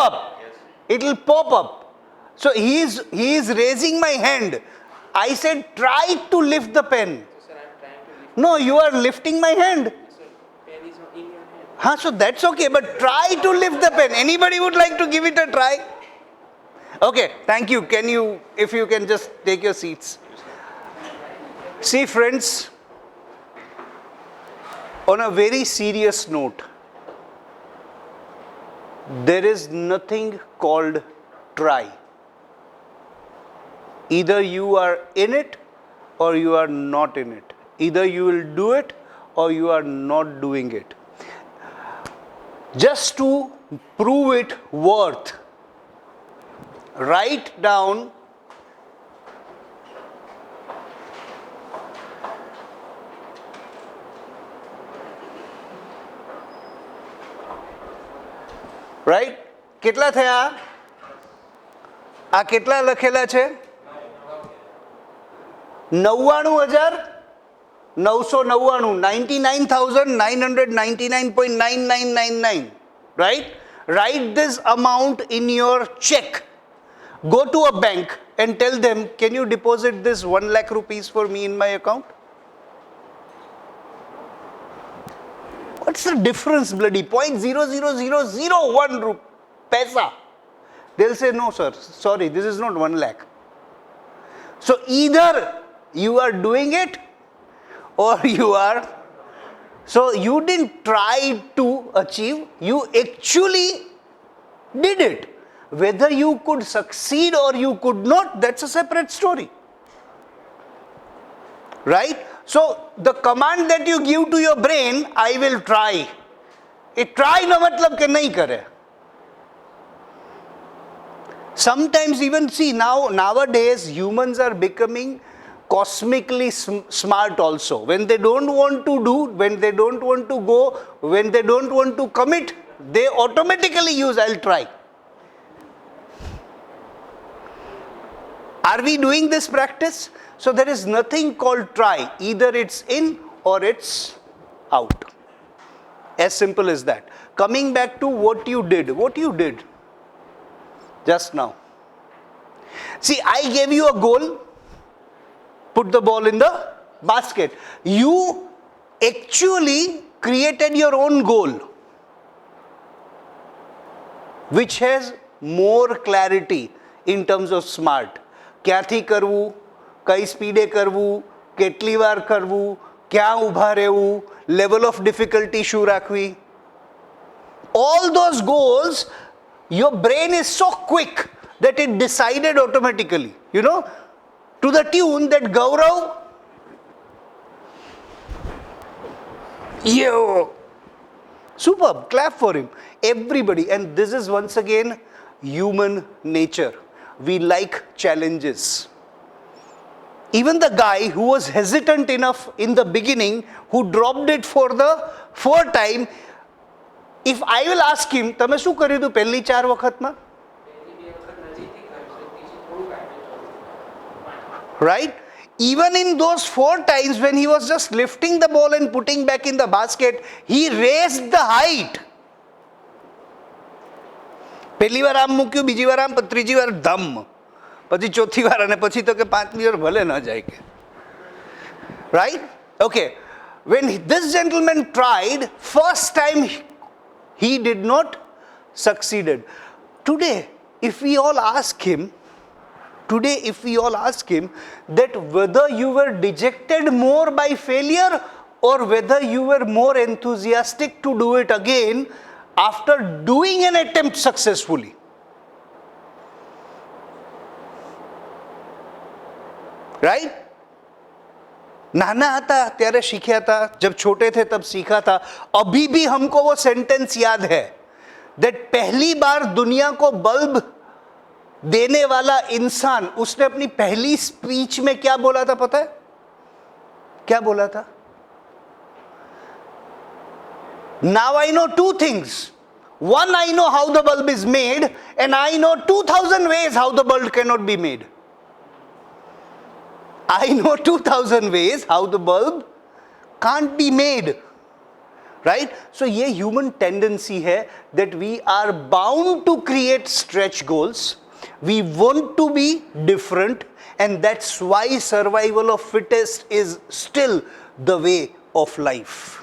up. It will pop up. So he is raising my hand. I said, try to lift the pen. Sir, I am trying to lift. No, you are lifting my hand. Sir, pen is in your hand. So that's okay, but try to lift the pen. Anybody would like to give it a try? Okay, thank you. If you can just take your seats. See, friends, on a very serious note, there is nothing called try. Either you are in it or you are not in it. Either you will do it or you are not doing it. Just to prove it worth, write down right કેટલા થયા આ કેટલા લખેલા છે 99,999 99,999.9999 right? Write this amount in your check. Go to a bank and tell them, can you deposit this 1 lakh rupees for me in my account? What's the difference, bloody? 0.00001 paisa. They'll say, no, sir, sorry, this is not 1 lakh. So either you are doing it or you are. So you didn't try to achieve, you actually did it. Whether you could succeed or you could not, that's a separate story. Right? So the command that you give to your brain, I will try. It try no matlab ke nahi kare. Sometimes even see nowadays humans are becoming cosmically smart also. When they don't want to do, when they don't want to go, when they don't want to commit, they automatically use I'll try. Are we doing this practice? So there is nothing called try. Either it's in or it's out. As simple as that. Coming back to what you did. What you did just now. See, I gave you a goal. Put the ball in the basket. You actually created your own goal, which has more clarity in terms of smart. ક્યાંથી કરવું, કઈ સ્પીડે કરવું, કેટલી વાર કરવું, ક્યાં ઊભા રહેવું, લેવલ ઓફ ડિફિકલ્ટી શું રાખવી. All those goals, your brain is so quick that it decided automatically, to the tune that Gaurav, superb, clap for him. Everybody, and this is once again human nature. We like challenges. Even the guy who was hesitant enough in the beginning, who dropped it for the fourth time, if I will ask him, તમે શું કર્યું હતું પહેલી 4 વખતમાં? Right? Even in those 4 times when he was just lifting the ball and putting back in the basket, he raised the height. પહેલી વાર આમ મૂક્યું, બીજી વાર આમ, ત્રીજી વાર ધમ, પછી ચોથી વાર, અને પછી તો કે પાંચમી વાર ભલે ન જાય કે. Right? Okay. When this gentleman tried, first time he did not succeeded. Today, if we all ask him that whether you were dejected more by failure or whether you were more enthusiastic to do it again after doing an attempt successfully. Right? नाना था ત્યારે सीखा था, जब छोटे थे तब सीखा था. अभी भी हमको वो सेंटेंस याद है that पहली बार दुनिया को बल्ब देने वाला इंसान, उसने अपनी पहली स्पीच में क्या बोला था पता है? क्या बोला था? Now I know 2 things. One, I know how the bulb is made, and I know 2,000 ways how the bulb cannot be made. I know 2,000 ways how the bulb can't be made. Right? So ये human tendency है that we are bound to create stretch goals, we want to be different, and that's why survival of fittest is still the way of life.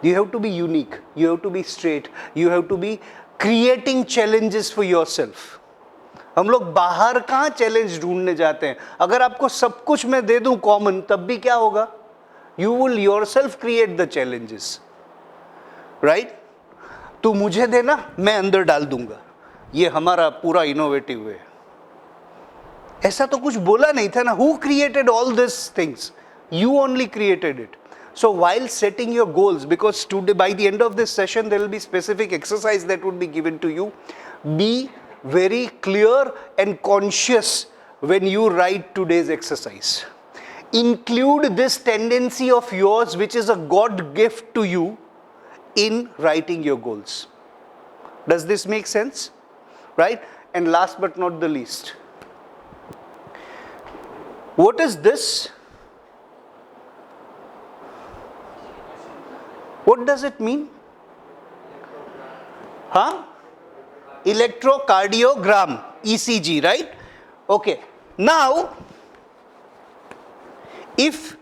You have to be unique, you have to be straight, you have to be creating challenges for yourself. हम लोग बाहर कहाँ challenge ढूंढने जाते हैं? अगर आपको सब कुछ मैं दे दूं कॉमन, तब भी क्या होगा? You will yourself create the challenges, right? तू मुझे देना, मैं अंदर डाल दूंगा. ये हमारा पूरा इनोवेटिव है. ऐसा तो कुछ बोला नहीं था ना. Who created all these things? You only created it. So while setting your goals, because today by the end of this session there will be specific exercise that would be given to you, be very clear and conscious when you write today's exercise. Include this tendency of yours, which is a God gift to you, in writing your goals. Does this make sense? Right? And last but not the least, what is this? What does it mean? Huh? Electrocardiogram, ECG, right? Okay. Now, if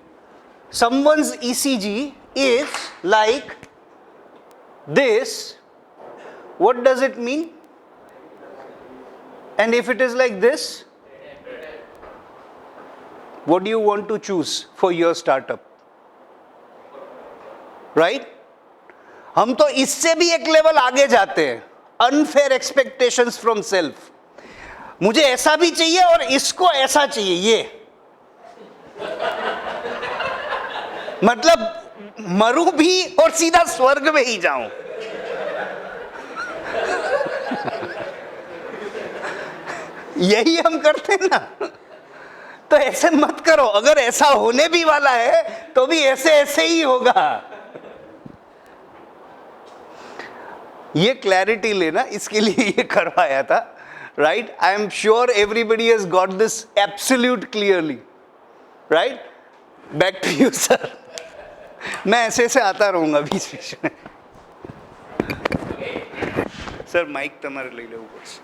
someone's ECG is like this, what does it mean? And if it is like this, what do you want to choose for your startup? Right? हम तो इससे भी एक level आगे जाते हैं. Unfair expectations from self. मुझे ऐसा भी चाहिए और इसको ऐसा चाहिए. ये मतलब मरूं भी और सीधा स्वर्ग में ही जाऊं. यही हम करते हैं ना. तो ऐसे मत करो. अगर ऐसा होने भी वाला है तो भी ऐसे ऐसे ही होगा. ये क्लैरिटी लेना, इसके लिए ये करवाया था. Right? I am sure everybody has got this absolute clearly. Right? Back to you sir. मैं ऐसे ऐसे आता रहूंगा बीच बीच में. सर माइक તમારે લઈ લેવું પડશે.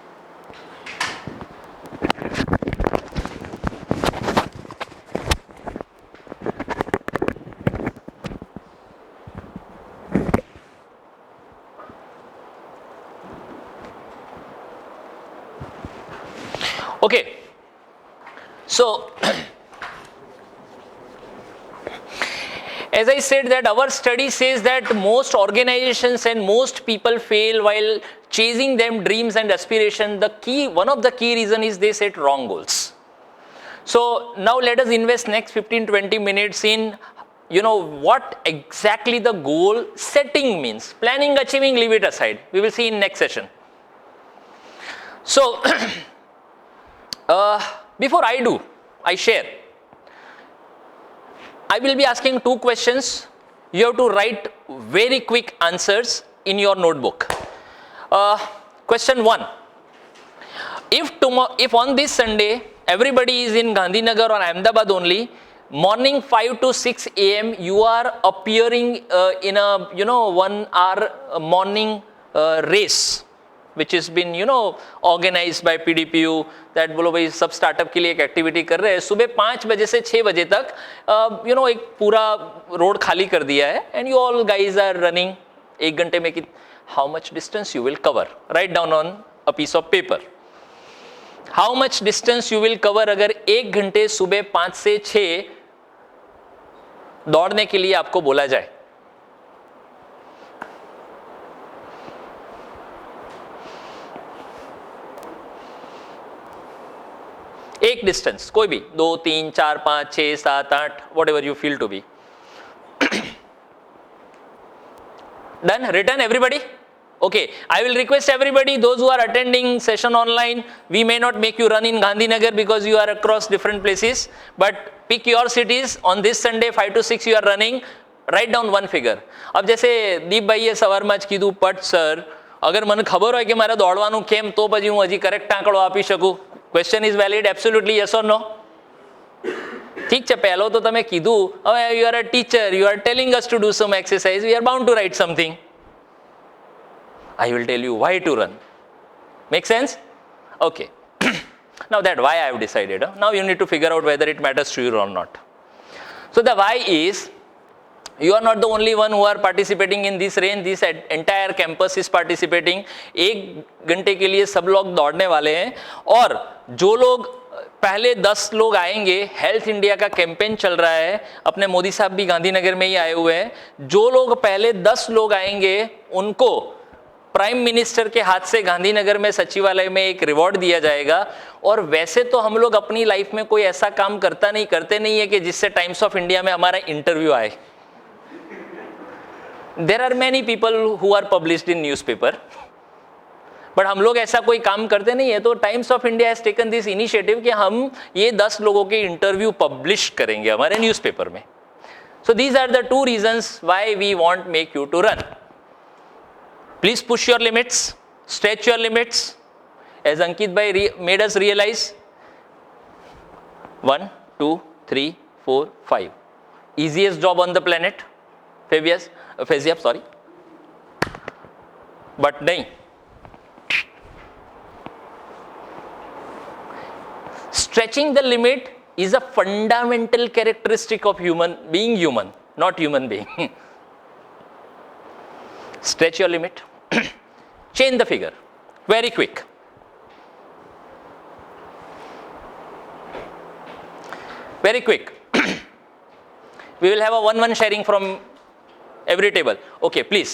Okay, so as I said that our study says that most organizations and most people fail while chasing them dreams and aspiration. One of the key reason is they set wrong goals. So now let us invest next 15-20 minutes in what exactly the goal setting means. Planning, achieving, leave it aside. We will see in next session. So before I share, I will be asking 2 questions. You have to write very quick answers in your notebook. Question 1. If on this Sunday everybody is in Gandhinagar or Ahmedabad only, morning 5 to 6 a.m. you are appearing in a 1 hour morning race which has been organized by PDPU. that बोलो भाई सब startup के लिए एक activity कर रहे हैं. सुबह 5 बजे से 6 बजे तक एक पूरा रोड खाली कर दिया है and you all guys are running. 1 घंटे में how much distance you will cover. Write down on a piece of paper how much distance you will cover अगर 1 घंटे सुबह 5 से 6 दौड़ने के लिए आपको बोला जाए. एक डिस्टेंस कोई भी 2, 3, 4, 5, 6, 7, 8 whatever you feel to be. Done? Written everybody? Okay. I will request everybody, those who are attending session online, we may not make you run in Gandhinagar because you are across different places, but pick your cities. On this Sunday 5 to 6 you are running. Write down one figure. अब जैसे दीप भाई સવારમાં જ કીધું પટ sir અગર મને ખબર હોય કે મારે દોડવાનું કેમ તો પછી હું હજી કરેક્ટ આંકડો આપી શકું. Question is valid, absolutely yes or no? ઠીક છે, પહેલો તો તમે કીધું, હવે you are a teacher, you are telling us to do some exercise, we are bound to write something. I will tell you why to run. Make sense? Okay. Now that why I have decided. Now you need to figure out whether it matters to you or not. So the why is, you are not the only one who are participating in this range. This entire campus is participating. 1 घंटे के लिए सब लोग दौड़ने वाले हैं, और जो लोग पहले 10 लोग आएंगे, हेल्थ इंडिया का कैंपेन चल रहा है, अपने मोदी साहब भी गांधीनगर में ही आए हुए हैं, जो लोग पहले 10 लोग आएंगे उनको प्राइम मिनिस्टर के हाथ से गांधीनगर में सचिवालय में एक रिवॉर्ड दिया जाएगा. और वैसे तो हम लोग अपनी लाइफ में कोई ऐसा काम करते नहीं है कि जिससे टाइम्स ऑफ इंडिया में हमारा इंटरव्यू आए. There are many people who are published in newspaper, but हम लोग ऐसा कोई काम करते नहीं है. तो Times of India has taken this initiative कि हम ये 10 लोगों के इंटरव्यू पब्लिश करेंगे हमारे न्यूज़पेपर में. So these are the 2 reasons why we want make you to run. Please push your limits, stretch your limits, as Ankit bhai made us realize. 1, 2, 3, 4, 5. Easiest job on the planet. Faizyab, sorry. But nahi. Stretching the limit is a fundamental characteristic of being human, not human being. Stretch your limit. Change the figure. Very quick. Very quick. We will have a 1-1 sharing from every table. Okay, please.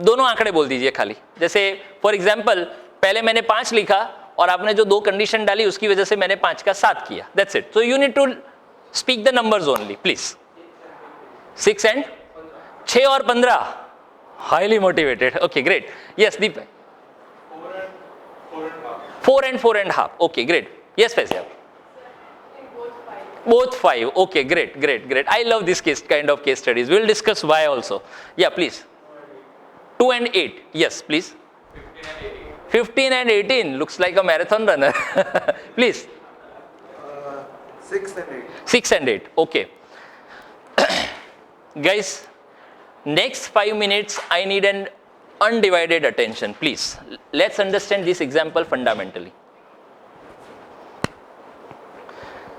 दोनों आंकड़े बोल दीजिए खाली. जैसे for example, पहले मैंने 5 लिखा और आपने जो 2 कंडीशन डाली उसकी वजह से मैंने 5 का 7 किया. That's it. So you need to speak the numbers only, please. 6 and 6 और 15. Highly motivated. Okay, great. Yes, Deep. 4 and 4.5. Okay, great. Yes, Faizyab. Both 5. Okay, great. I love this kind of case studies. We'll discuss why also. Yeah, please. 2 and 8. Yes, please. 15 and 18. Looks like a marathon runner. Please. 6 and 8. 6 and 8. Okay. Guys, next 5 minutes I need an undivided attention, please. Let's understand this example fundamentally.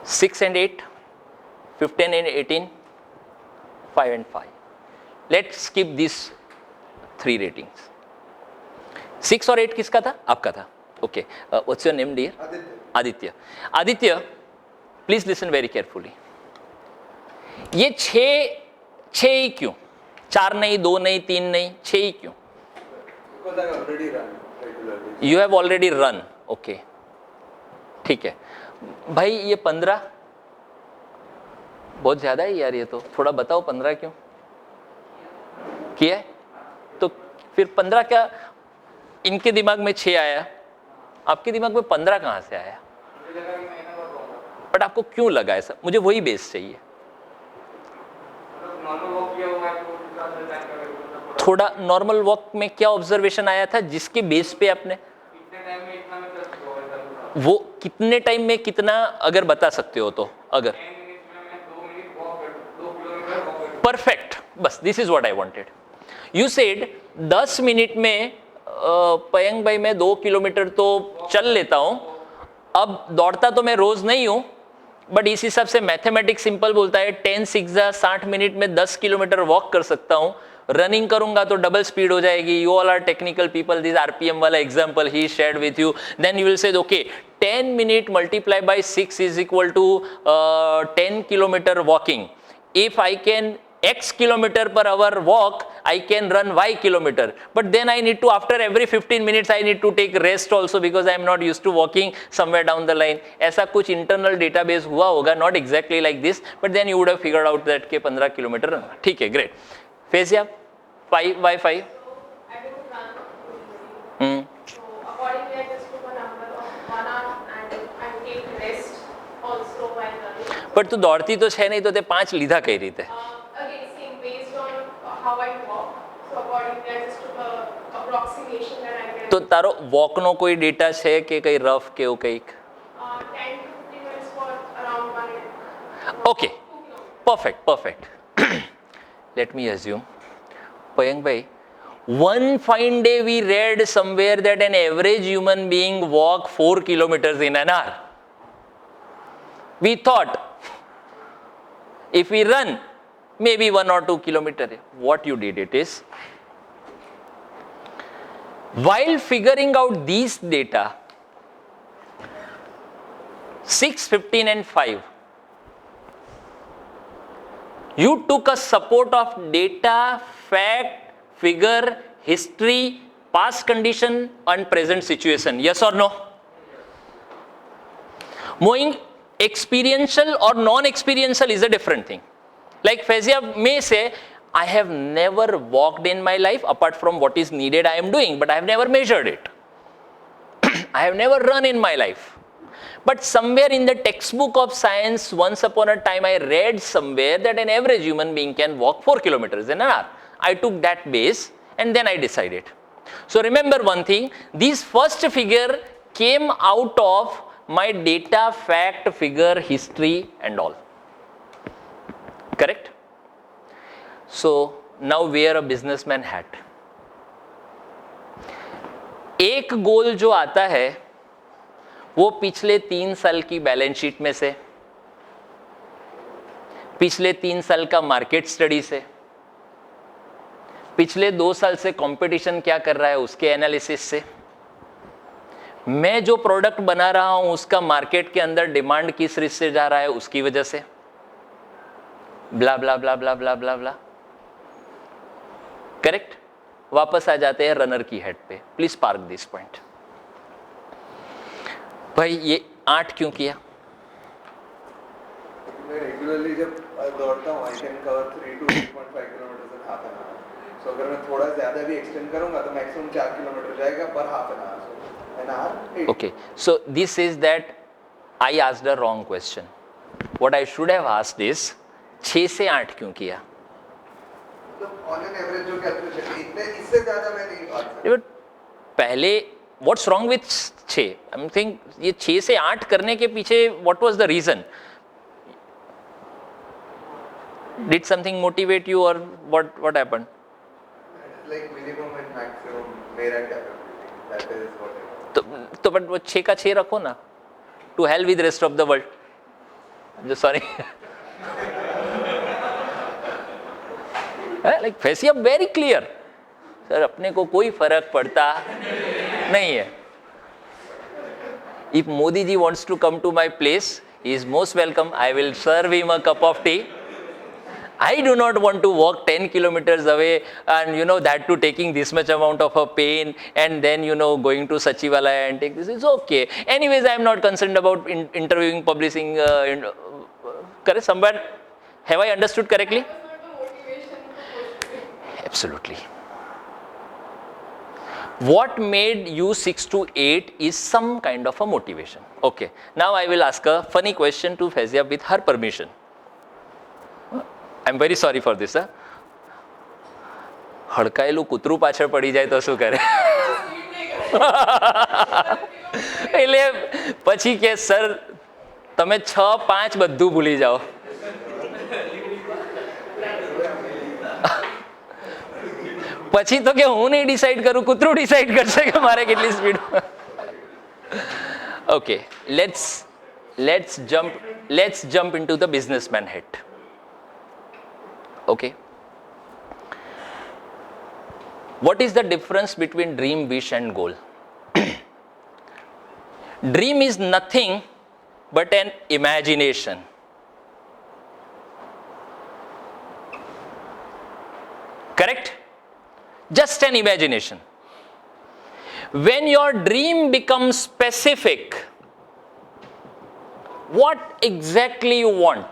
6 and 8, 15 and 18, 5 and 5. Let's skip these 3 ratings. 6 और 8 किसका था? आपका था. Okay. What's your name, dear? Aditya. Aditya, please listen very carefully. ये 6 ही क्यों? 4 नहीं, 2 नहीं, 3 नहीं, 6 ही क्यों? Because I already run regularly. You have already run. Okay. ठीक है. भाई ये 15 बहुत ज्यादा है यार. ये तो थोड़ा बताओ 15 क्यों किया है? तो फिर 15 क्या इनके दिमाग में 6 आया, आपके दिमाग में 15 कहाँ से आया? बट आपको क्यों लगा ऐसा? मुझे वही बेस चाहिए. थोड़ा नॉर्मल वॉक में क्या ऑब्जर्वेशन आया था जिसके बेस पे आपने वो कितने टाइम में कितना, अगर बता सकते हो तो? अगर परफेक्ट, बस this is what I wanted. You said 10 minute में पयंग भाई मैं 2 किलोमीटर तो चल लेता हूं. अब दौड़ता तो मैं रोज नहीं हूं, बट इस हिसाब से मैथमेटिक्स सिंपल बोलता है 10 6 60 मिनट में 10 किलोमीटर वॉक कर सकता हूं. रनिंग करूंगा तो डबल स्पीड हो जाएगी. You all are technical people. This RPM वाला एग्जांपल ही shared with you. Then you will say okay 10 minute multiply by 6 is equal to 10 kilometre walking. If I can x kilometer per hour walk, I can run y kilometer. But then I need to, after every 15 minutes, I need to take rest also because I am not used to walking somewhere down the line. ऐसा कुछ internal database हुआ होगा, not exactly like this, but then you would have figured out that के 15 kilometre. ठीक है, great. Faizyab, 5 by 5. I don't run. So accordingly, I just took a number of 1 hour and I take rest also while running. But तू दौड़ती तो है नहीं, तो ते 5 લીધા કઈ રીતે? Again, same based on how I walk. So accordingly, I just took a approximation that I can. તો તારો વોકનો કોઈ ડેટા છે કે કઈ રફ કે એવું કંઈક? 10 to 15 minutes for around 1 hour. Okay, perfect. Let me assume, Payank bhai, one fine day we read somewhere that an average human being walk 4 kilometers in an hour. We thought, if we run, maybe 1 or 2 kilometers. What you did it is, while figuring out these data, 6, 15 and 5, you took a support of data, fact, figure, history, past condition and present situation. Yes or no? Moving experiential or non-experiential is a different thing. Like Faizia may say, I have never walked in my life apart from what is needed I am doing, but I have never measured it. I have never run in my life. But somewhere in the textbook of science, once upon a time I read somewhere that an average human being can walk 4 kilometers in an hour. I took that base and then I decided. So remember one thing, this first figure came out of my data, fact, figure, history and all. Correct? So now wear a businessman hat. एक गोल जो आता है वो पिछले 3 साल की balance sheet में से, पिछले 3 साल का मार्केट स्टडी से, पिछले 2 साल से कंपटीशन क्या कर रहा है उसके एनालिसिस से, मैं जो प्रोडक्ट बना रहा हूं उसका मार्केट के अंदर डिमांड किस रिस्क से जा रहा है उसकी वजह से, ब्ला blah blah blah blah blah ब्ला. करेक्ट? वापस आ जाते हैं रनर की हेड पे. Please park this point. भाई ये 8 क्यों किया? मैं रेगुलरली जब दौड़ता हूँ, I can cover 3 to 3.5 kilometers in half an hour. So अगर मैं थोड़ा ज़्यादा भी एक्सटेंड करूँगा तो मैक्सिमम 4 किलोमीटर जाएगा पर half an hour. So an hour 8. Okay, so this is that I asked a wrong question. What I should have asked is 6 से 8 क्यों किया? तो on an average जो कैलकुलेशन है, इतने इससे ज़्यादा मैं नहीं बात कर. But पहले what's wrong with 6? I'm thinking ये 6 से 8 करने के पीछे what was the reason? Did something motivate you or what happened? It's like minimum and maximum मेरा capability. That is what तो but वो 6 का 6 रखो ना. To hell with the rest of the world. I'm just sorry. Like Faizia very clear. Sir अपने को कोई फर्क पड़ता नहीं है. If Modi ji wants to come to my place, he is most welcome. I will serve him a cup of tea. I do not want to walk 10 kilometers away and that too taking this much amount of a pain and then going to Sachivalaya and take this. It's okay. Anyways, I am not concerned about interviewing, publishing. Correct? Somewhere, have I understood correctly? Absolutely. What made you 6 to 8 is some kind of a motivation. Okay. Now I will ask a funny question to Faizia with her permission. I'm very sorry for this. હડકાયેલું કૂતરું પાછળ પડી જાય તો શું કરે? એટલે પછી કે સર તમે 6-5 બધું ભૂલી જાઓ. પછી તો કે હું નહીં ડિસાઈડ કરું, કૂતરું ડિસાઈડ કરશે કે મારે કેટલી speed. Okay, let's jump into the businessman hat. Okay. What is the difference between dream, wish and goal? Dream is nothing but an imagination. Correct? Just an imagination. When your dream becomes specific, what exactly you want,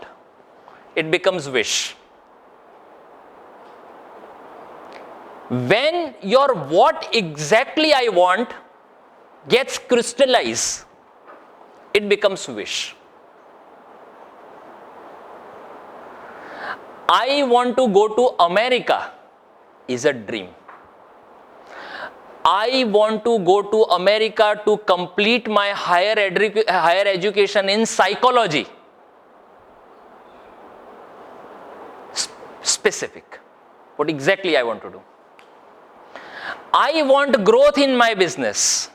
it becomes wish. When your what exactly I want gets crystallized, it becomes wish. I want to go to America is a dream. I want to go to America to complete my higher education in psychology. specific. What exactly I want to do? I want growth in my business.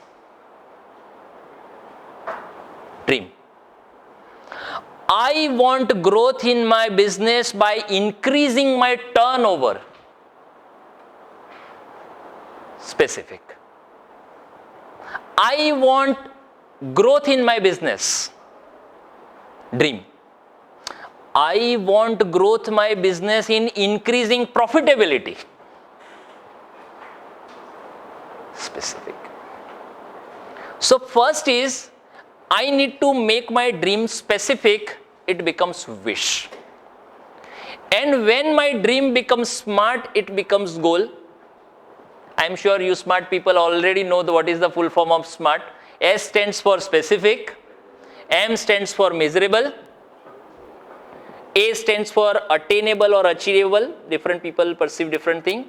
Dream. I want growth in my business by increasing my turnover. Specific. I want growth in my business. Dream. I want growth my business in increasing profitability. Specific. So first is, I need to make my dream specific, it becomes wish. And when my dream becomes smart, it becomes goal. I am sure you smart people already know what is the full form of SMART. S stands for specific, M stands for measurable, A stands for attainable or achievable, different people perceive different thing.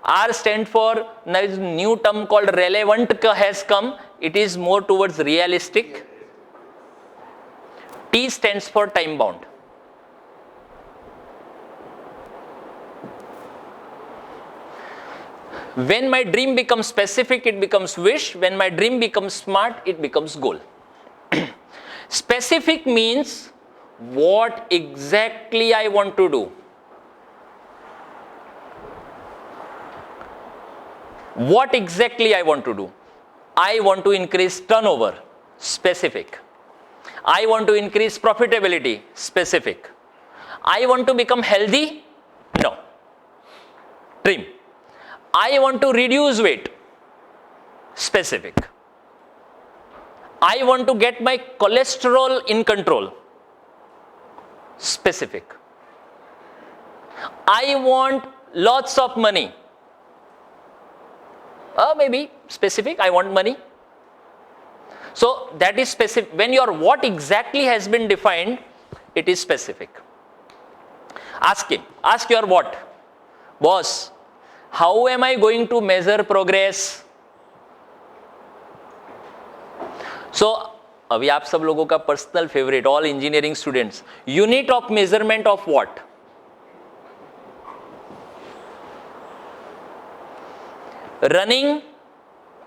R stands for, now new term called relevant has come, it is more towards realistic. T stands for time bound. When my dream becomes specific, it becomes wish. When my dream becomes smart, it becomes goal. Specific means what exactly I want to do. What exactly I want to do? I want to increase turnover. Specific. I want to increase profitability. Specific. I want to become healthy. No. Dream. I want to reduce weight. Specific. I want to get my cholesterol in control. Specific. I want lots of money. Maybe specific, I want money. So that is specific. When your what exactly has been defined, it is specific. Ask him, ask your what. Boss, how am I going to measure progress? So अभी आप सब लोगों का personal favourite, all engineering students, unit of measurement of what? Running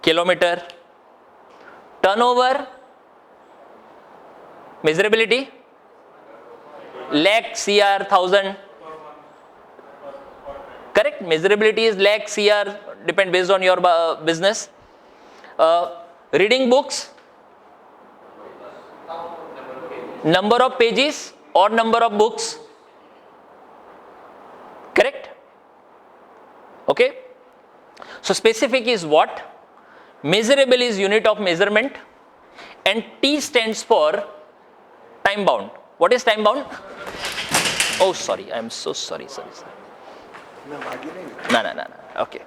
kilometre, turnover measurability lakh, CR, 1000. Correct? Measurability is lakh, CR, depend based on your business. Reading books, number of pages or number of books. Correct? Okay? So specific is what? Measurable is unit of measurement, and T stands for time bound. What is time bound? Oh, sorry, I am so sorry. No. Okay.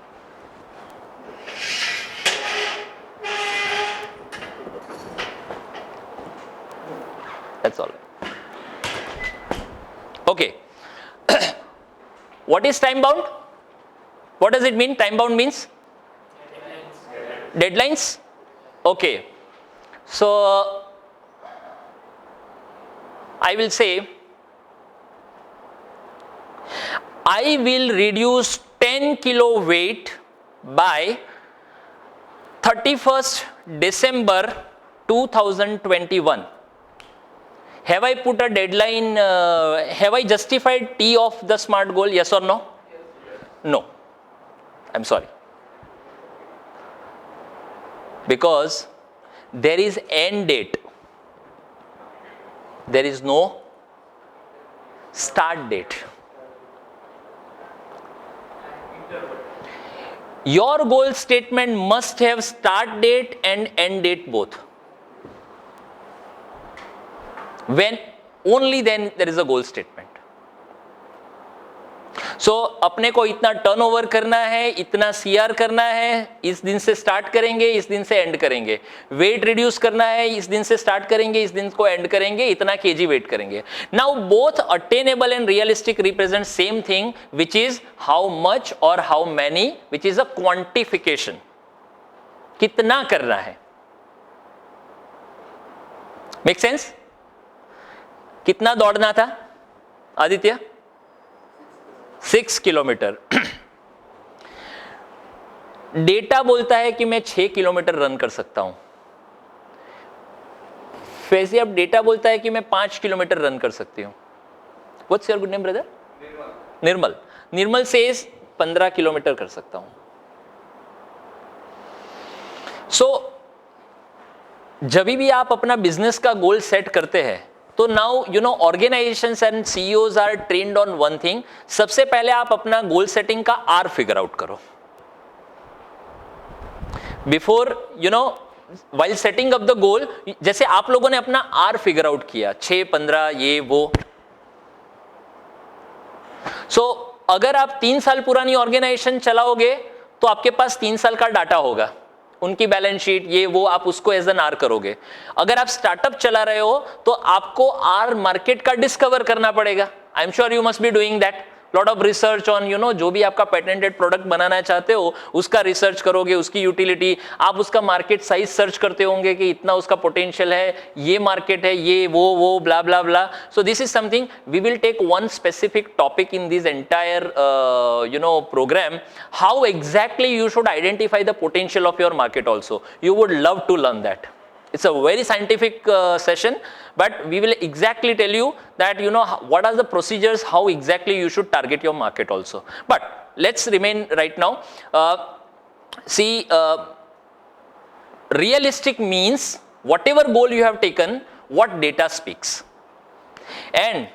That's all. Okay. What is time bound? What does it mean? Time bound means? Deadlines? Okay. So, I will say, I will reduce 10 kilo weight by 31st December 2021. Have I put a deadline? Have I justified T of the SMART goal? Yes or no? No. I'm sorry. Because there is end date. There is no start date. Your goal statement must have start date and end date both. When only then there is a goal statement. So अपने को इतना turnover करना है, इतना CR करना है, इस दिन से स्टार्ट करेंगे, इस दिन से एंड करेंगे. वेट रिड्यूस करना है, इस दिन से स्टार्ट करेंगे, इस दिन को एंड करेंगे, इतना केजी वेट करेंगे. Now both attainable and realistic represent same thing, which is how much और how many, which is a quantification. कितना करना है. Make sense? कितना दौड़ना था आदित्य? 6 किलोमीटर. डेटा बोलता है कि मैं 6 किलोमीटर रन कर सकता हूं. वैसे अब डेटा बोलता है कि मैं 5 किलोमीटर रन कर सकती हूं. What's your good name brother? Nirmal. Nirmal says 15 kilometre कर सकता हूं. सो जब भी आप अपना बिजनेस का गोल सेट करते हैं तो now you know organisations and CEOs are trained on one thing. सबसे पहले आप अपना गोल सेटिंग का आर फिगर आउट करो. Before you know while setting up the goal, जैसे आप लोगों ने अपना आर फिगर आउट किया 6, 15 ये वो. सो अगर आप 3 साल पुरानी ऑर्गेनाइजेशन चलाओगे तो आपके पास 3 साल का डाटा होगा, उनकी बैलेंस शीट ये वो, आप उसको एज एन आर करोगे. अगर आप स्टार्टअप चला रहे हो तो आपको आर मार्केट का डिस्कवर करना पड़ेगा. आई am sure you must be doing that. Lot of research on you know जो भी आपका पेटेंटेड प्रोडक्ट बनाना चाहते हो उसका रिसर्च करोगे, उसकी यूटिलिटी, आप उसका मार्केट साइज सर्च करते होंगे कि इतना उसका पोटेंशियल है, ये मार्केट है, ये वो blah blah blah. So this is something we will take one specific topic in this entire you know program, how exactly you should identify the potential of your market also. You would love to learn that. It's a very scientific session, but we will exactly tell you that you know what are the procedures, how exactly you should target your market also. But let's remain right now. See, realistic means whatever goal you have taken, what data speaks. And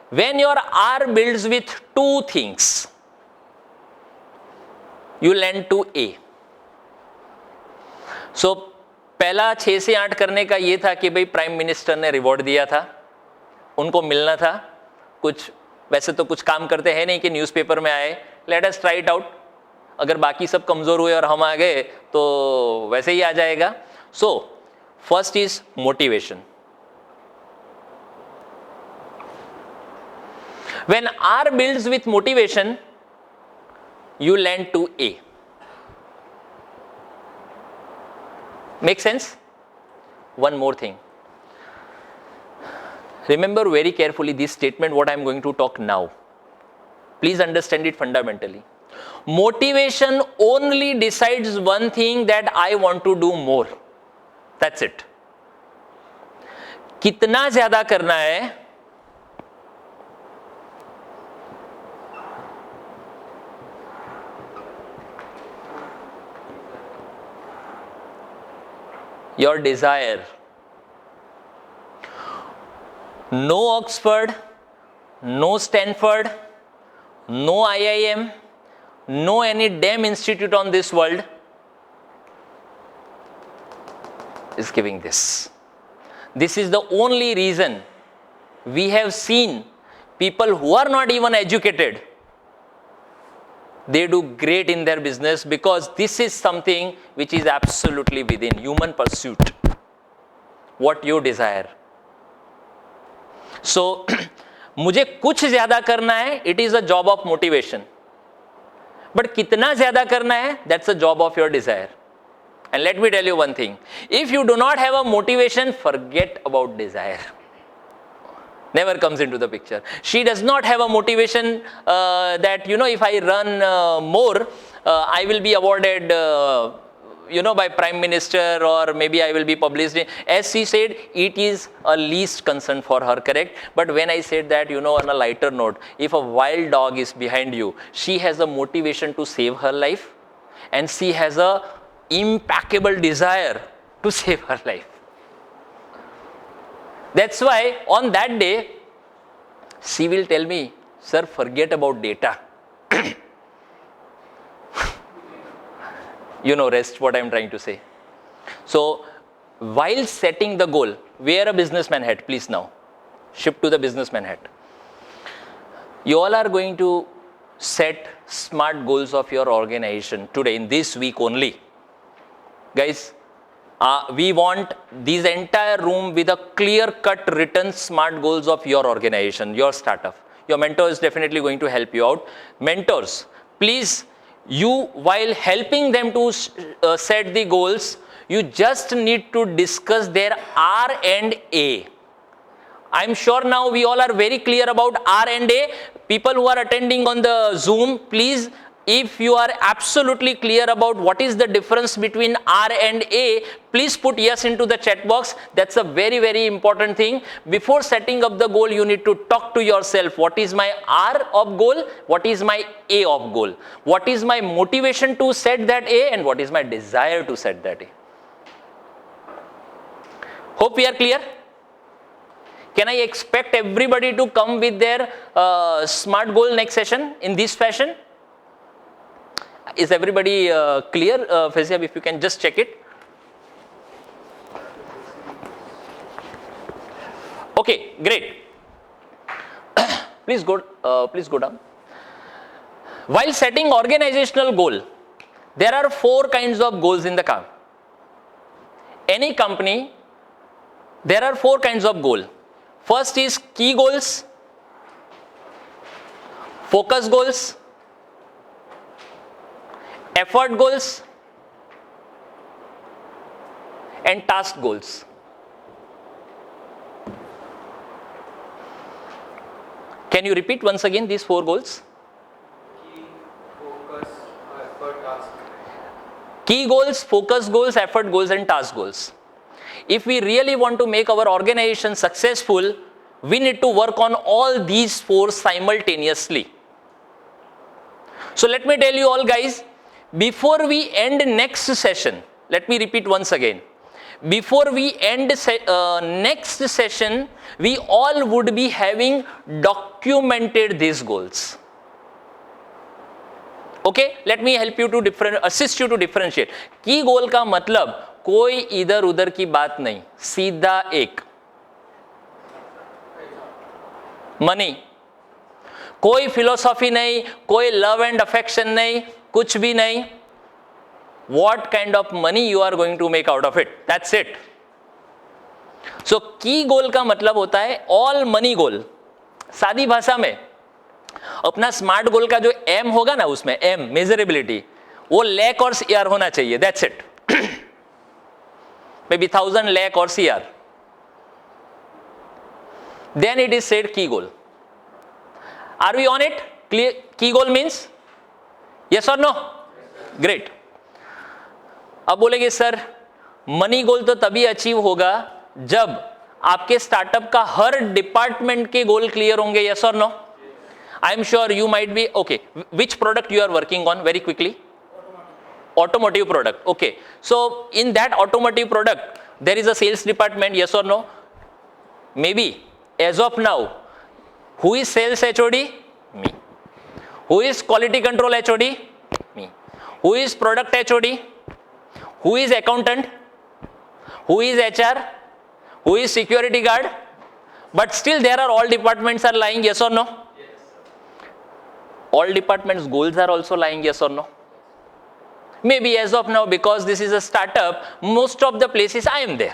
when your R builds with two things, you lend to A. So पहला 6 से 8 करने का ये था कि भाई prime minister ने reward दिया था, उनको मिलना था कुछ. वैसे तो कुछ काम करते हैं नहीं कि न्यूज़पेपर में आए, let us try it out. अगर बाकी सब कमजोर हुए और हम आ गए तो वैसे ही आ जाएगा. So first is motivation. When R builds with motivation, you lend to A. Make sense? One more thing. Remember very carefully this statement what I am going to talk now. Please understand it fundamentally. Motivation only decides one thing, that I want to do more. That's it. कितना ज्यादा करना है your desire. No Oxford, no Stanford, no IIM, no any damn institute on this world is giving this. This is the only reason we have seen people who are not even educated, they do great in their business, because this is something which is absolutely within human pursuit, what you desire. So मुझे कुछ ज्यादा करना है, it is a job of motivation, but कितना ज्यादा करना है, that's a job of your desire. And let me tell you one thing, if you do not have a motivation, forget about desire. Never comes into the picture. She does not have a motivation that you know if I run more, I will be awarded you know by Prime Minister, or maybe I will be published. As she said, it is a least concern for her, correct? But when I said that, you know, on a lighter note, if a wild dog is behind you, she has a motivation to save her life, and she has a impeccable desire to save her life. That's why on that day, she will tell me, sir, forget about data. You know, rest what I am trying to say. So, while setting the goal, wear a businessman hat, please now. Shift to the businessman hat. You all are going to set smart goals of your organization today, in this week only. Guys, we want this entire room with a clear-cut written smart goals of your organization, your startup. Your mentor is definitely going to help you out. Mentors, please, you, while helping them to set the goals, you just need to discuss their R and A. I'm sure now we all are very clear about R&A. People who are attending on the Zoom, please, if you are absolutely clear about what is the difference between R and A, please put yes into the chat box. That's a very, very important thing. Before setting up the goal, you need to talk to yourself. What is my R of goal? What is my A of goal? What is my motivation to set that A, and what is my desire to set that A? Hope we are clear. Can I expect everybody to come with their SMART goal next session in this fashion? Is everybody clear? Faizab, if you can just check it. Okay, great. Please go down. While setting organizational goal, there are 4 kinds of goals in the company. Any company, there are 4 kinds of goal. First is key goals, focus goals, effort goals, and task goals. Can you repeat once again these 4 goals? Key, focus, effort, task. Key goals, focus goals, effort goals, and task goals. If we really want to make our organization successful, we need to work on all these 4 simultaneously. So let me tell you all guys, before we end next session, let me repeat once again. Before we end next session, we all would be having documented these goals. Okay, let me help you to assist you to differentiate. Key goal का मतलब कोई इधर उधर की बात नहीं, सीधा एक मनी, कोई फिलोसॉफी नहीं, कोई लव एंड अफेक्शन नहीं, कुछ भी नहीं. What kind of money you are going to make out of it? That's it. So key goal का मतलब होता है all money goal. सादी भाषा में अपना स्मार्ट गोल का जो एम होगा ना, उसमें एम मेजरेबिलिटी, वो लैक और सीआर होना चाहिए. That's it. Maybe 1000 lakh or CR. Then it is said key goal. Are we on it? Clear? Key goal means yes or no? Great. अब बोलेंगे सर मनी गोल तो तभी अचीव होगा जब आपके स्टार्टअप का हर डिपार्टमेंट के गोल क्लियर होंगे. yes or no? I am sure you might be okay. Which product you are working on? Very quickly. Automotive product. Okay. So in that automotive product, there is a sales department. Yes or no? Maybe as of now, who is sales HOD? Me. Who is quality control HOD? Me. Who is product HOD? Who is accountant? Who is HR? Who is security guard? But still there are all departments are lying. Yes or no? Yes. All departments goals are also lying. Yes or no? Maybe as of now, because this is a startup, most of the places I am there.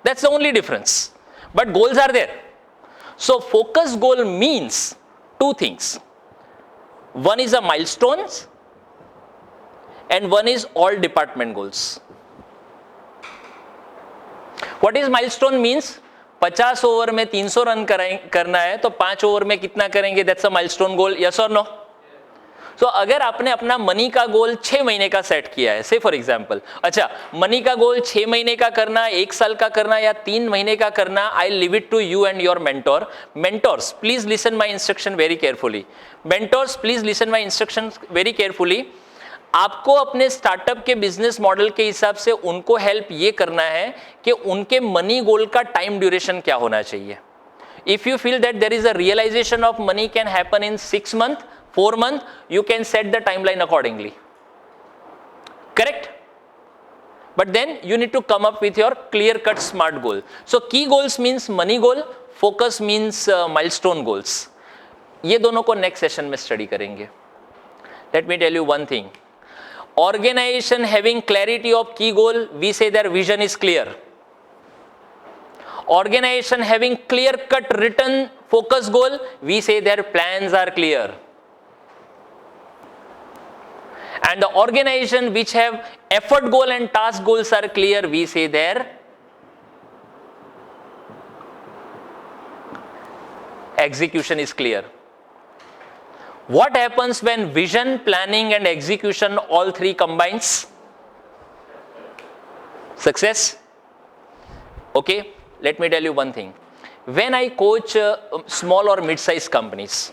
That's the only difference. But goals are there. So focus goal means 2 things. One is a milestones and one is all department goals. What is milestone means? 50 over में 300 run करना है तो 5 over में कितना करेंगे? That's a milestone goal. Yes or no? So अगर आपने अपना मनी का गोल 6 महीने का सेट किया है, से फॉर एग्जाम्पल, अच्छा मनी का गोल 6 महीने का करना, 1 साल का करना या 3 महीने का करना, I leave it to you and your mentor. Mentors please listen my instruction very carefully. Mentors please listen my instruction very carefully. आपको अपने स्टार्टअप के बिजनेस मॉडल के हिसाब से उनको हेल्प ये करना है कि उनके मनी गोल का टाइम ड्यूरेशन क्या होना चाहिए. If you feel that there is a realisation of money can happen in 6 months, 4 months, you can set the timeline accordingly. Correct? But then you need to come up with your clear-cut SMART goal. So key goals means money goal, focus means milestone goals. ये दोनों को next session में study करेंगे. Let me tell you one thing. Organization having clarity of key goal, we say their vision is clear. Organization having clear-cut written focus goal, we say their plans are clear. And the organization which have effort goal and task goals are clear, we say their execution is clear. What happens when vision, planning and execution all three combines? Success. Okay, let me tell you one thing. When I coach small or mid-sized companies,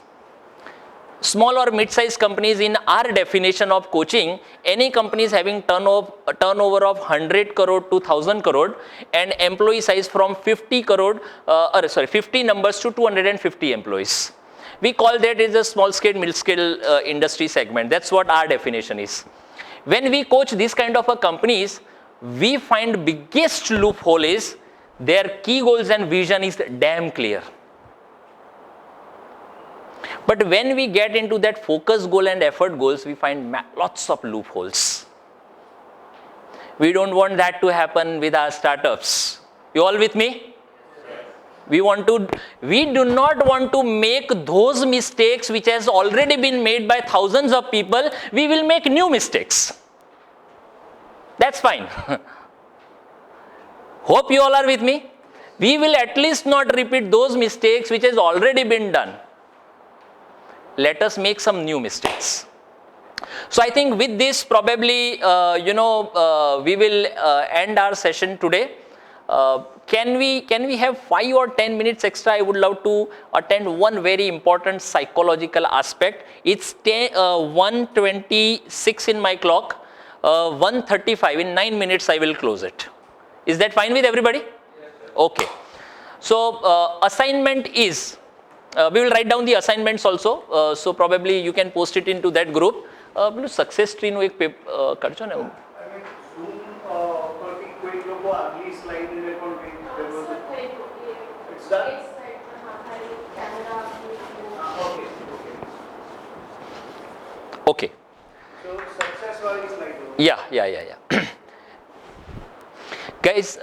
in our definition of coaching, any companies having turnover of 100 crore to 1000 crore and employee size from 50 numbers to 250 employees. We call that is a small scale, mid scale industry segment. That's what our definition is. When we coach these kind of companies, we find biggest loophole is their key goals and vision is damn clear. But when we get into that focus goal and effort goals, we find lots of loopholes. We don't want that to happen with our startups. You all with me? We do not want to make those mistakes which has already been made by thousands of people. We will make new mistakes. That's fine. Hope you all are with me. We will at least not repeat those mistakes which has already been done. Let us make some new mistakes. So I think with this probably, we will end our session today. Can we have 5 or 10 minutes extra? I would love to attend one very important psychological aspect. It's 1:26 in my clock. 1:35 in 9 minutes I will close it. Is that fine with everybody? Yes, okay. So assignment is, we will write down the assignments also. So probably you can post it into that group. Success tree નું એક કરજો ને. Okay. So success wali slide. Yeah. Guys,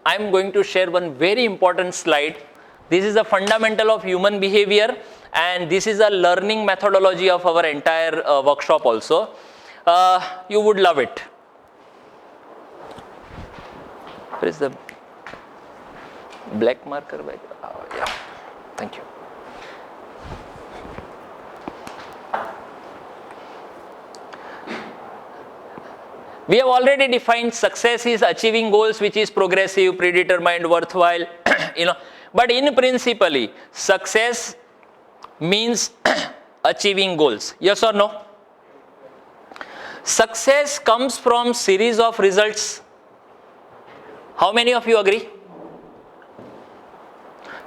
I'm going to share one very important slide. This is a fundamental of human behavior and this is a learning methodology of our entire workshop also. You would love it. Where is the black marker? Yeah, thank you. We have already defined success is achieving goals which is progressive, predetermined, worthwhile, but in principle, success means achieving goals. Yes or no? Success comes from series of results. How many of you agree?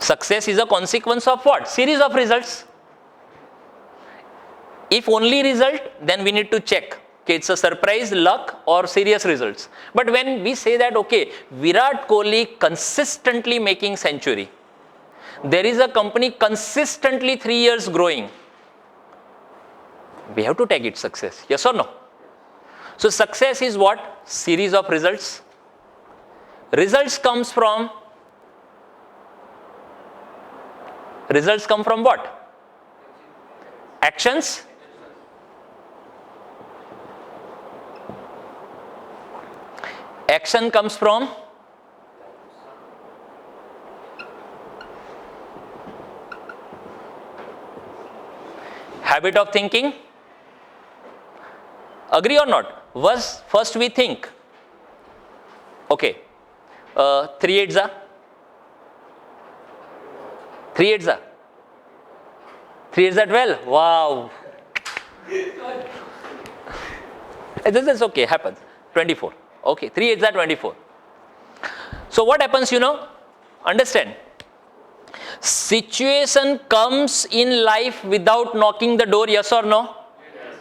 Success is a consequence of what? Series of results. If only result, then we need to check. Okay, it's a surprise, luck or serious results. But when we say that, okay, Virat Kohli consistently making century. There is a company consistently 3 years growing. We have to tag it success. Yes or no? So success is what? Series of results. Results come from what? Actions. Action comes from habit of thinking. Agree or not? First we think. Okay. 3 8s are 12. Wow. This is okay, happens. 24. Okay, 3 8s are 24. So what happens, understand? Situation comes in life without knocking the door, yes or no? Yes.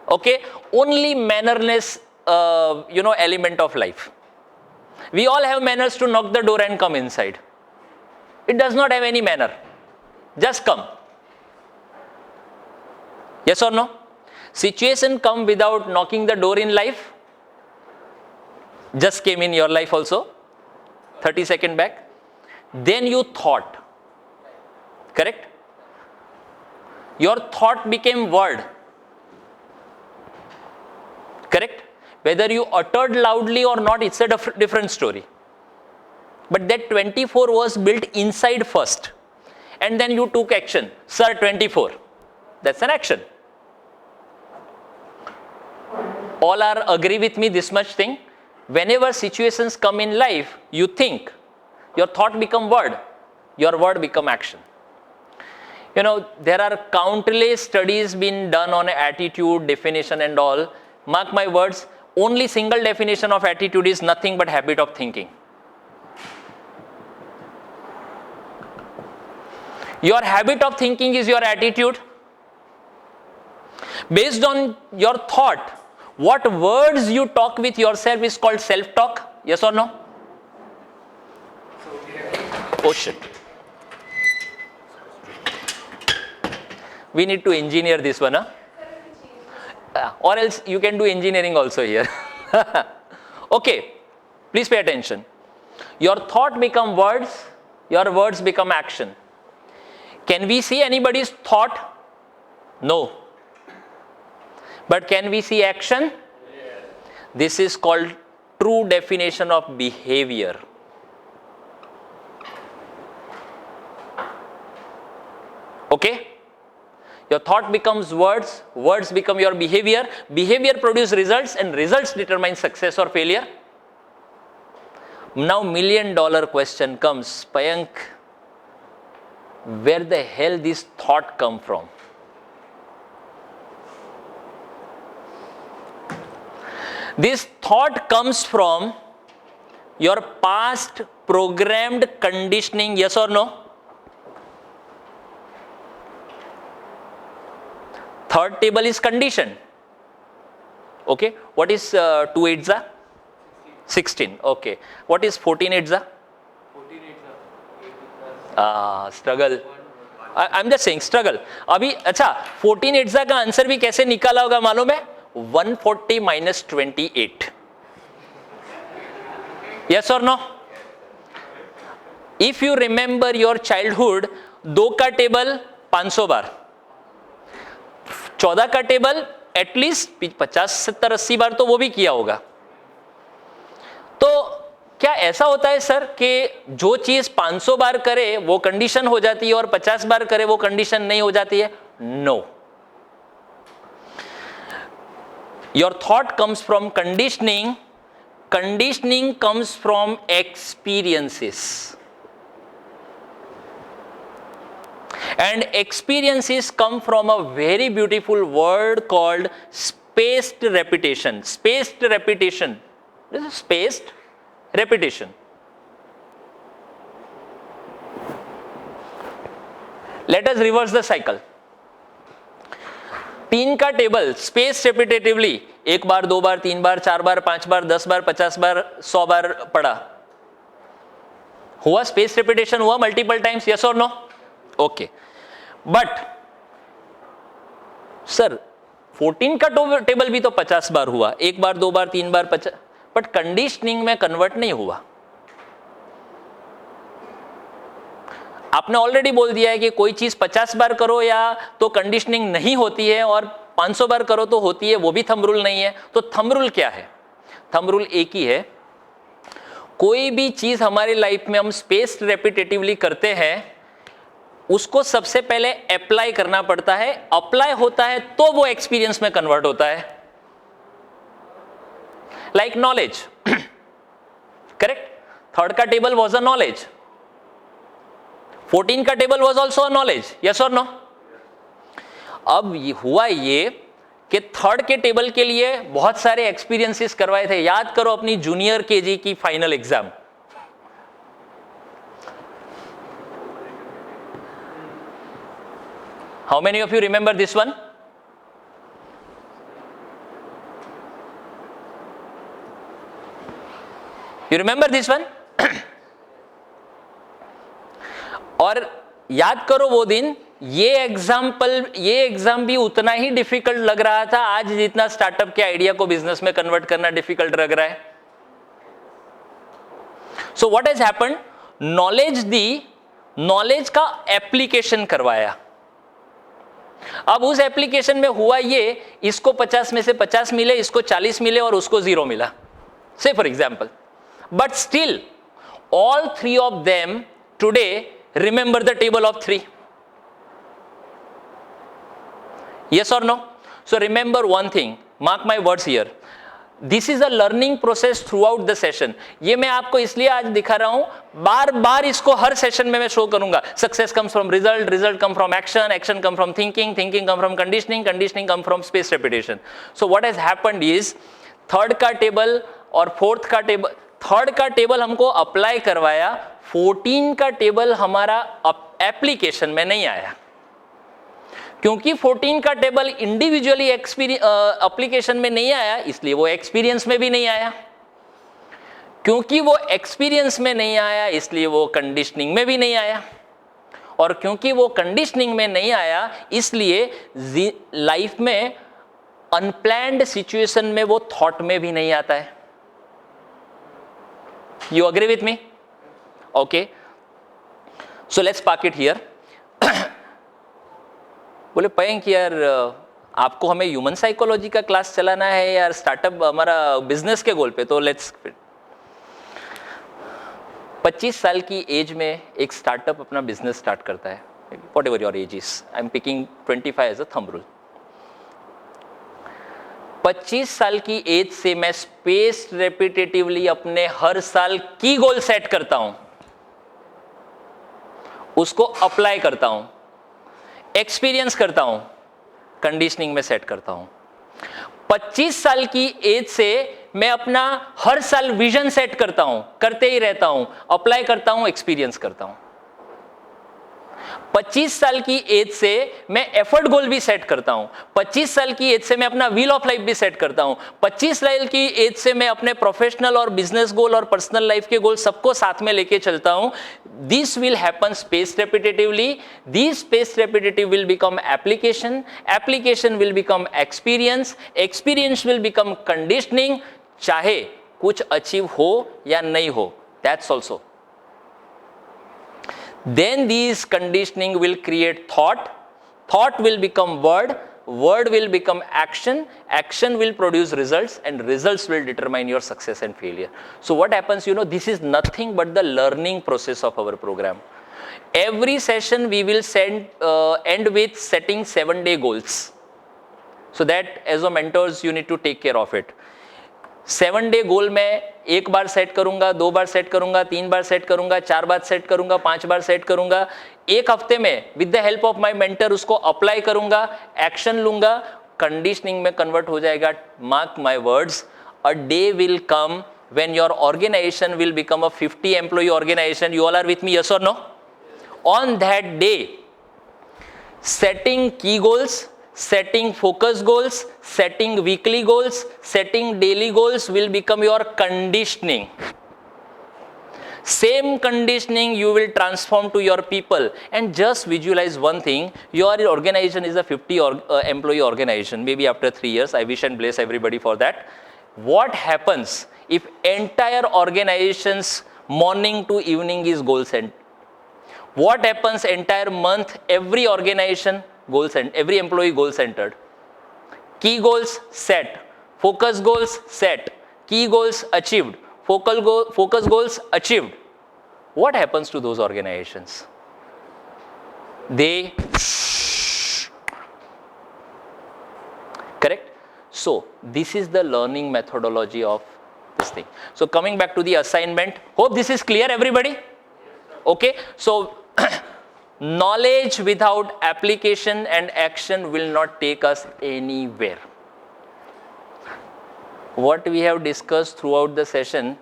Okay, only mannerless, element of life. We all have manners to knock the door and come inside. It does not have any manner. Just come. Yes or no? Situation come without knocking the door in life. Just came in your life also, 30 seconds back. Then you thought. Correct? Your thought became word. Correct? Whether you uttered loudly or not, it's a different story. But that 24 was built inside first. and then you took action. Sir, 24. That's an action. All are agree with me this much thing. Whenever situations come in life, you think, your thought become word, your word become action. You know, there are countless studies been done on attitude, definition and all. Mark my words, only single definition of attitude is nothing but habit of thinking. Your habit of thinking is your attitude. Based on your thought, what words you talk with yourself is called self-talk. Yes or no? Oh shit. We need to engineer this one, huh? Or else you can do engineering also here. Okay, please pay attention. Your thought become words, your words become action. Can we see anybody's thought? No. But can we see action? Yes. This is called true definition of behavior. Okay? Your thought becomes words, words become your behavior, behavior produce results, and results determine success or failure. Now $1 million question comes, Payank, where the hell this thought come from? This thought comes from your past programmed conditioning, yes or no? Third table is condition. Okay, what is 2 8s are? 16. Okay, what is 14 8s are? 14 8 Struggle. I'm just saying struggle. अभी अच्छा 14 8s का answer भी कैसे निकाला होगा मालूम है? 140 minus 28. Yes or no? If you remember your childhood, 2 का टेबल 500 बार, 14 का टेबल एटलीस्ट 50 70 80 बार तो वो भी किया होगा. तो क्या ऐसा होता है सर कि जो चीज 500 बार करे वो कंडीशन हो जाती है और 50 बार करे वो कंडीशन नहीं हो जाती है? No. Your thought comes from conditioning. Conditioning comes from experiences. And experiences come from a very beautiful word called spaced repetition. Spaced repetition. This is spaced repetition. Let us reverse the cycle. 3 का table space repetitively 1 बार 2 बार 3 बार 4 बार 5 बार 10 बार 50 बार 100 बार पढ़ा हुआ. Space repetition हुआ multiple times, yes और no? Okay. But sir 14 का table भी तो 50 बार हुआ, 1 बार 2 बार 3 बार 50, but conditioning में कन्वर्ट नहीं हुआ. आपने ऑलरेडी बोल दिया है कि कोई चीज 50 बार करो या तो कंडीशनिंग नहीं होती है और 500 बार करो तो होती है, वो भी थंब रूल नहीं है. तो थंब रूल क्या है? थंब रूल एक ही है. कोई भी चीज हमारी लाइफ में हम स्पेस्ड रेपिटेटिवली करते हैं उसको सबसे पहले अप्लाई करना पड़ता है. अप्लाई होता है तो वो एक्सपीरियंस में कन्वर्ट होता है. Like knowledge. करेक्ट. 3rd का टेबल वॉज अ नॉलेज. 14 का table was also knowledge, yes और नो? अब हुआ ये कि 3rd के टेबल के लिए बहुत सारे एक्सपीरियंसेस करवाए थे. याद करो अपनी जूनियर केजी की final exam. How many of you remember this one? You remember this one? और याद करो वो दिन ये एग्जाम भी उतना ही डिफिकल्ट लग रहा था आज जितना स्टार्टअप के आइडिया को बिजनेस में कन्वर्ट करना डिफिकल्ट लग रहा है. So what has happened? Knowledge का एप्लीकेशन करवाया. अब उस एप्लीकेशन में हुआ ये, इसको 50 में से 50 मिले, इसको 40 मिले और उसको 0 मिला, से for example. But still all 3 of them today remember the table of 3? Yes or no? So remember one thing, mark my words here. This is a learning process throughout the session. ये मैं आपको इसलिए आज दिखा रहा हूं, बार बार इसको हर session में मैं शो करूंगा. Success comes from result, result come from action, action come from thinking, thinking come from conditioning, conditioning come from space repetition. So what has happened is third का टेबल और फोर्थ का table, third का table हमको apply करवाया, 14 का table हमारा application में नहीं आया, क्योंकि 14 का टेबल इंडिविजुअली एप्लीकेशन में नहीं आया, इसलिए वो एक्सपीरियंस में भी नहीं आया. क्योंकि वो एक्सपीरियंस में नहीं आया, इसलिए वो कंडीशनिंग में भी नहीं आया. और क्योंकि वो कंडीशनिंग में नहीं आया, इसलिए लाइफ में अनप्लैन्ड सिचुएशन में वो थॉट में भी नहीं आता है. You agree with me? Okay, so let's park it here. बोले पयंक यार, आपको हमें ह्यूमन साइकोलॉजी का क्लास चलाना है यार, स्टार्टअप हमारा बिजनेस के गोल पे, तो लेट्स. 25 साल की एज में एक स्टार्टअप अपना बिजनेस स्टार्ट करता है, whatever your age is, I am picking 25 as a thumb rule. 25 साल की एज से मैं स्पेस रेपिटेटिवली अपने हर साल की गोल सेट करता हूं, उसको अप्लाई करता हूं, एक्सपीरियंस करता हूं, कंडीशनिंग में सेट करता हूं. 25 साल की एज से मैं अपना हर साल विजन सेट करता हूं, करते ही रहता हूं, अप्लाई करता हूं, एक्सपीरियंस करता हूं. 25 साल की एज से मैं एफर्ट गोल भी सेट करता हूं. 25 साल की एज से मैं अपना व्हील ऑफ लाइफ भी सेट करता हूं. 25 साल की एज से मैं अपने प्रोफेशनल और बिजनेस गोल और पर्सनल लाइफ के गोल सबको साथ में लेके चलता हूं. This will happen space repetitively. This space repetitive will become application, application will become experience, experience will become conditioning. चाहे कुछ अचीव हो या नहीं हो, that's also. Then these conditioning will create thought, thought will become word, word will become action, action will produce results, and results will determine your success and failure. So what happens, you know, this is nothing but the learning process of our program. Every session we will end with setting 7-day goals, so that as a mentors you need to take care of it. 7-day गोल में एक बार set करूंगा, 2 बार set करूंगा, 3 बार set करूंगा, 4 बार set करूंगा, 5 बार set करूंगा. एक हफ्ते में with the help of my mentor उसको अप्लाई करूंगा, एक्शन लूंगा, कंडीशनिंग में कन्वर्ट हो जाएगा. Mark my words, a day will come when your organization will become a 50 employee organization. You all are with me, yes or no? On that day, setting key goals, setting focus goals, setting weekly goals, setting daily goals will become your conditioning. Same conditioning you will transform to your people. And just visualize one thing, your organization is a 50 employee organization. Maybe after 3 years, I wish and bless everybody for that. What happens if entire organization's morning to evening is goal centered? What happens entire month, every organization goal centered, every employee goal centered? Key goals set, focus goals set, key goals achieved, focus goals achieved. What happens to those organizations? They correct? So this is the learning methodology of this thing. So coming back to the assignment, hope this is clear everybody? Okay, so knowledge without application and action will not take us anywhere. What we have discussed throughout the session,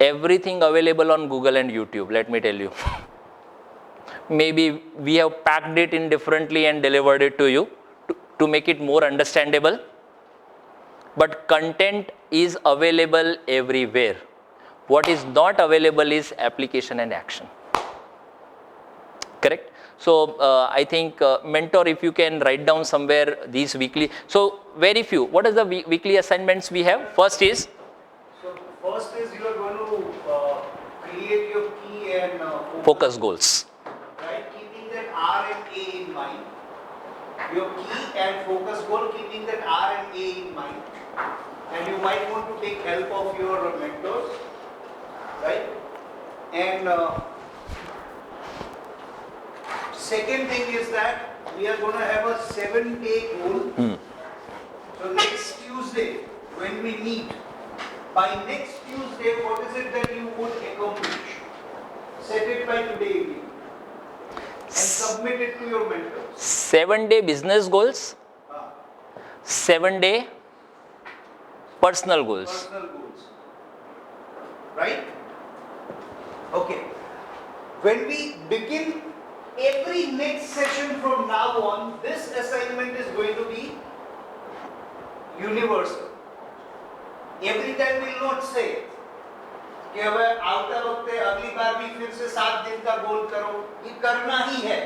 everything available on Google and YouTube, let me tell you. Maybe we have packed it in differently and delivered it to you to make it more understandable. But content is available everywhere. What is not available is application and action. Correct? So I think mentor, if you can write down somewhere these weekly. So very few. What is the weekly assignments we have? First is? So first is you are going to create your key and Focus goals. right? Keeping that R and A in mind. Your key and focus goal, keeping that R and A in mind. And you might want to take help of your mentors, right? And Second thing is that we are going to have a 7-day goal. So next Tuesday, when we meet, by next Tuesday, what is it that you would accomplish? Set it by today evening and submit it to your mentors. 7-day business goals, 7-day personal goals. Personal goals. Right? Okay. When we begin every next session from now on, this assignment is going to be universal. Every time we will not say कि अब आवता वक्त अगली बार भी फिर से 7 दिन का गोल करो, ये करना ही है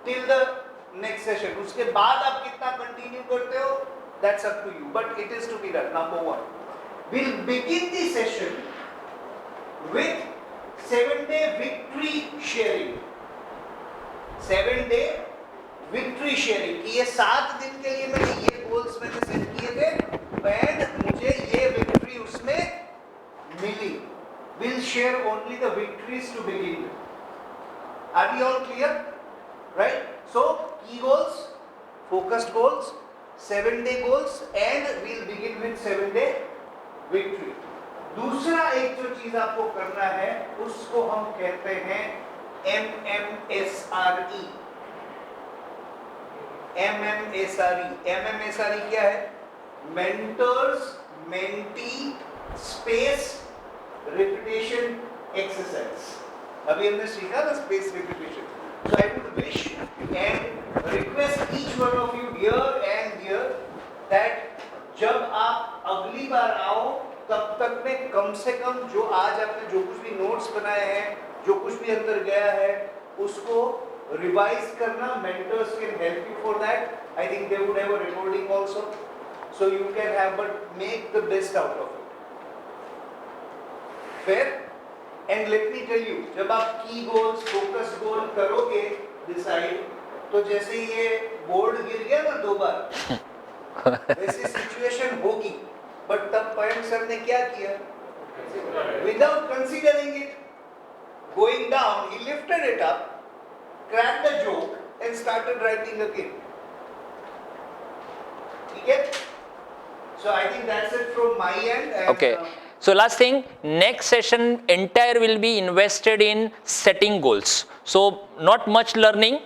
till the next session. उसके बाद आप कितना कंटिन्यू करते हो, that's up to you. But it is to be done. Number 1, we'll begin the session with 7-day victory sharing. 7-day victory sharing. कि ये 7 दिन के लिए मैंने ये गोल्स मैंने सेट किए थे and मुझे ये victory उसमें मिली. We'll share only the victories to begin with. Are we all clear? Right? So, key goals, focused goals, 7-day goals, and we'll begin with 7-day victory. दूसरा एक जो चीज आपको करना है उसको हम कहते हैं MMSRE. MMSRE क्या है? Mentors, Mentee, Space, Repetition, Exercise. अभी हमने सीखा ना space repetition. So I would wish and request each one of you here and here that जब आप अगली बार आओ तब तक में कम से कम जो आज आपने जो कुछ भी नोट्स बनाए हैं, जो कुछ भी अंदर गया है, उसको रिवाइज करना. Mentors can help you for that. I think they would have a recording also, so you can have but make the best out of it. Fair? And let me tell you, जब आप key goals, focus goal करोगे decide, तो जैसे ये board गिर गया ना 2 बार, वैसी सिचुएशन होगी. बट तब पयन सर ने क्या किया? Without considering it, going down, he lifted it up, cracked the joke, and started writing again. ठीक है? So I think that's it from my end. And, Okay. So last thing, next session entire will be invested in setting goals. So not much learning,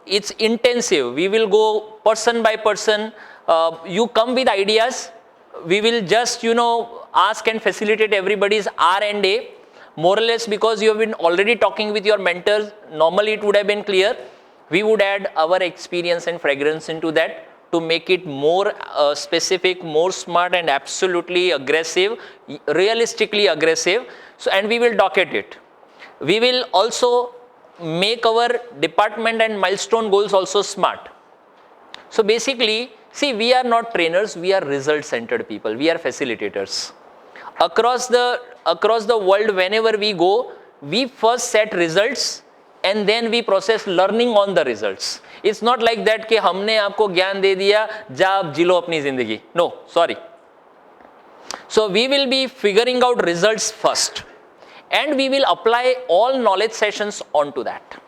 it's intensive. We will go person by person. You come with ideas. We will just ask and facilitate everybody's R&A, more or less, because you have been already talking with your mentors. Normally it would have been clear. We would add our experience and fragrance into that to make it more specific, more smart, and absolutely aggressive, realistically aggressive. So, and we will docket it. We will also make our department and milestone goals also smart. So basically, see, we are not trainers, we are result-centered people, we are facilitators. Across the world, whenever we go, we first set results and then we process learning on the results. It's not like that कि हमने आपको ज्ञान दे दिया, जा आप जी लो अपनी जिंदगी. No, sorry. So we will be figuring out results first and we will apply all knowledge sessions onto that.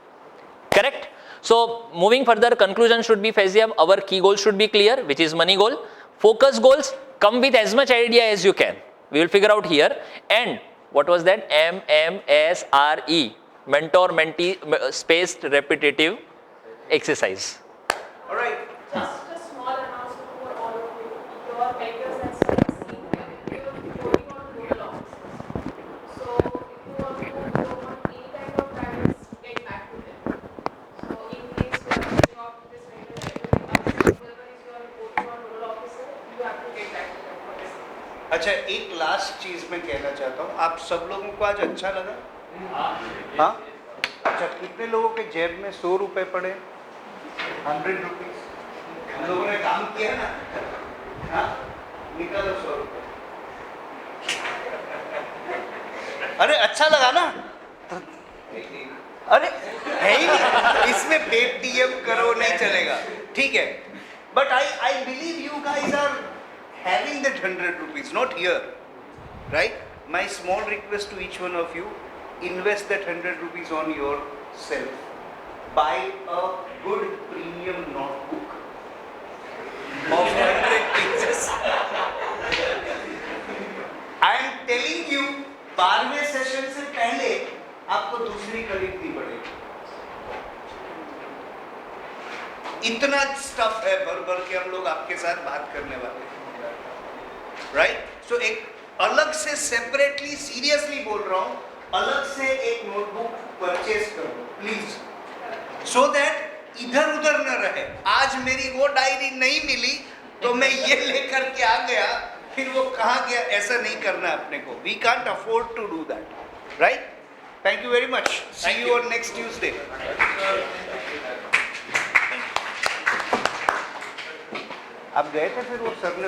Correct? So moving further, conclusion should be Faiziyab, our key goal should be clear, which is money goal. Focus goals, come with as much idea as you can. We will figure out here. And what was that? MMSRE, mentor mentee spaced repetitive exercise. all right. Just a small announcement for all of you. Your mentors and stuff seen that you're going on rural offices. So if you want to go on any kind of guidance, get back to them. So in case you are going off with this mentor, whoever is your reporting on rural officer, you have to get back to them for this. अच्छा, एक last चीज मैं कहना चाहता हूँ. आप सब लोगों को आज अच्छा लगा? हाँ? अच्छा, कितने लोगों के जेब में 100 रुपए पड़े? 100 रुपीज. हम लोगों ने काम किया ना? हाँ? निकालो 100 रुपए. अरे अच्छा लगा ना? अरे है ही नहीं. इसमें पेटीएम करो नहीं चलेगा. ठीक है. But I believe you guys are having that 100 rupees, not here, right? My small request to each one of you, invest that 100 rupees on yourself. buy a good premium notebook of 100 pages. I am telling you, 12वें session से पहले आपको दूसरी खरीदनी पड़ेगी. इतना stuff है भर भर के हम लोग आपके साथ बात करने वाले हैं, राइट? सो एक अलग से सेपरेटली, सीरियसली बोल रहा हूं, अलग से एक नोटबुक परचेज करो प्लीज, सो दैट इधर उधर न रहे. आज मेरी वो डायरी नहीं मिली तो मैं ये लेकर के आ गया, फिर वो कहाँ गया, ऐसा नहीं करना अपने को. We can't afford to do that, right? Thank you very much. See you on next Tuesday. आप गए थे फिर वो सर ने